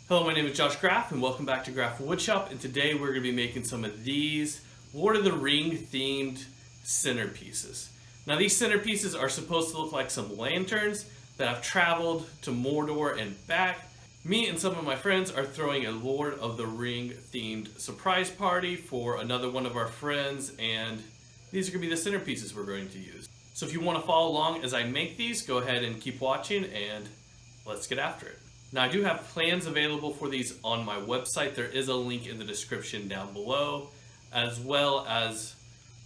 Hello, my name is Josh Graff and welcome back to Graff Woodshop, and today we're going to be making some of these Lord of the Ring themed centerpieces. Now these centerpieces are supposed to look like some lanterns that have traveled to Mordor and back. Me and some of my friends are throwing a Lord of the Ring themed surprise party for another one of our friends, and these are going to be the centerpieces we're going to use. So if you want to follow along as I make these, go ahead and keep watching and let's get after it. Now I do have plans available for these on my website. There is a link in the description down below, as well as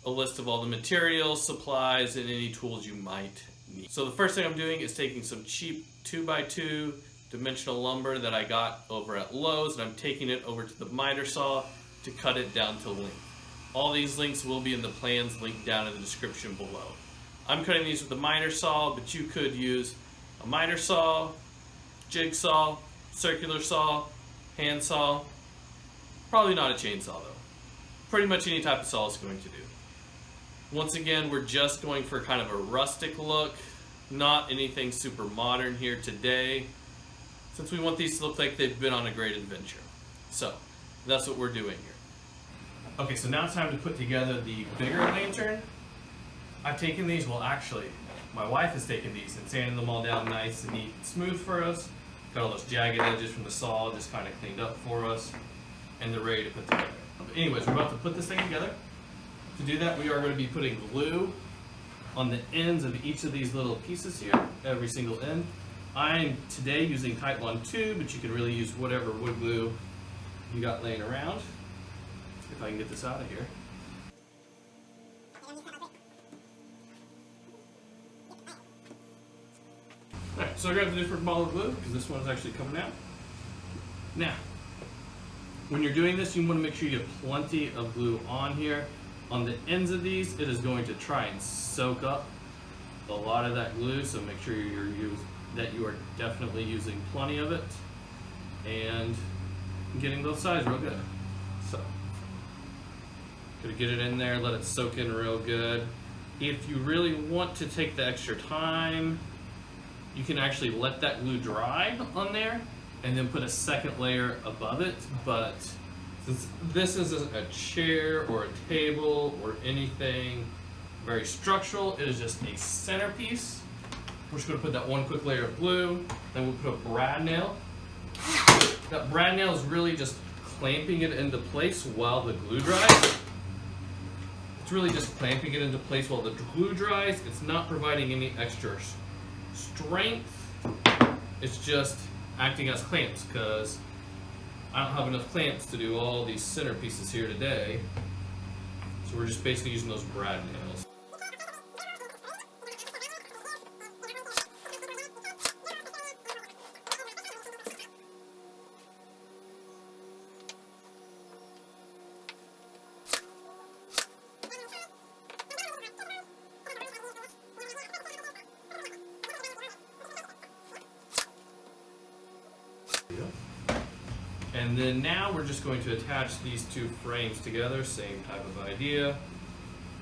a list of all the materials, supplies, and any tools you might need. So the first thing I'm doing is taking some cheap 2x2 dimensional lumber that I got over at Lowe's, and I'm taking it over to the miter saw to cut it down to length. All these links will be in the plans linked down in the description below. I'm cutting these with the miter saw, but you could use a miter saw, jigsaw, circular saw, hand saw, probably not a chainsaw though. Pretty much any type of saw is going to do. Once again, we're just going for kind of a rustic look, not anything super modern here today, since we want these to look like they've been on a great adventure. So that's what we're doing here. Okay, so now it's time to put together the bigger lantern. I've taken these, well actually, my wife has taken these and sanded them all down nice and neat and smooth for us. Got all those jagged edges from the saw just kind of cleaned up for us, and they're ready to put together. But anyways, we're about to put this thing together. To do that, we are going to be putting glue on the ends of each of these little pieces here, every single end. I'm today using Titebond 2, but you can really use whatever wood glue you got laying around. If I can get this out of here. Alright, so I grabbed a different ball of glue because this one is actually coming out. Now, when you're doing this, you want to make sure you have plenty of glue on here. On the ends of these, it is going to try and soak up a lot of that glue, so make sure that you are definitely using plenty of it and getting both sides real good. So, gonna get it in there, let it soak in real good. If you really want to take the extra time, you can actually let that glue dry on there and then put a second layer above it, but since this isn't a chair or a table or anything very structural, it is just a centerpiece. We're just going to put that one quick layer of glue, then we'll put a brad nail. That brad nail is really just clamping it into place while the glue dries. It's really just clamping it into place while the glue dries. It's not providing any extra strength. It's just acting as clamps, because I don't have enough clamps to do all these centerpieces here today. So we're just basically using those brad nails. And then now we're just going to attach these two frames together, same type of idea.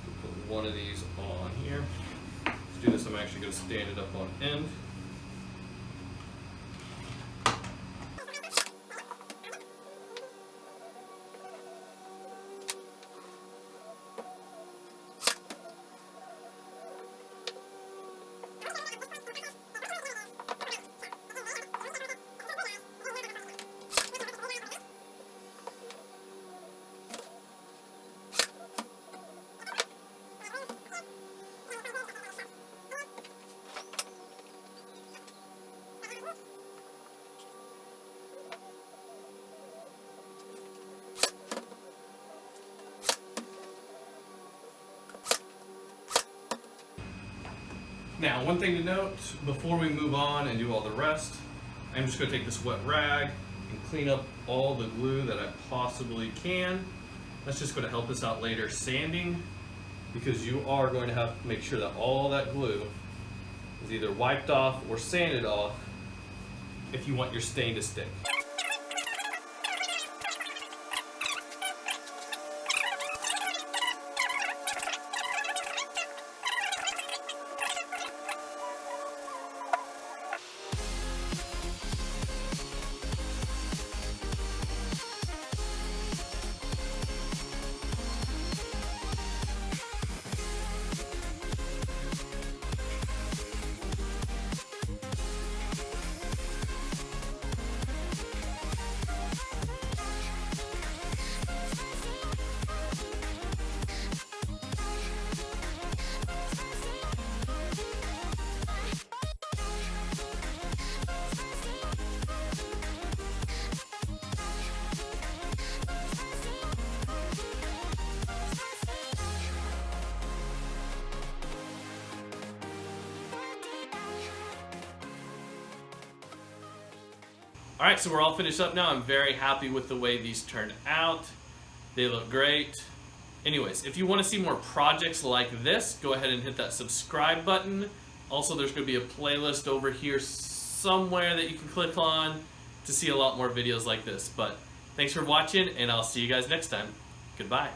We'll put one of these on here. To do this, I'm actually going to stand it up on end. Now, one thing to note before we move on and do all the rest, I'm just going to take this wet rag and clean up all the glue that I possibly can. That's just going to help us out later sanding, because you are going to have to make sure that all that glue is either wiped off or sanded off if you want your stain to stick. Alright, so we're all finished up now. I'm very happy with the way these turned out. They look great. Anyways, if you want to see more projects like this, go ahead and hit that subscribe button. Also, there's going to be a playlist over here somewhere that you can click on to see a lot more videos like this. But thanks for watching, and I'll see you guys next time. Goodbye.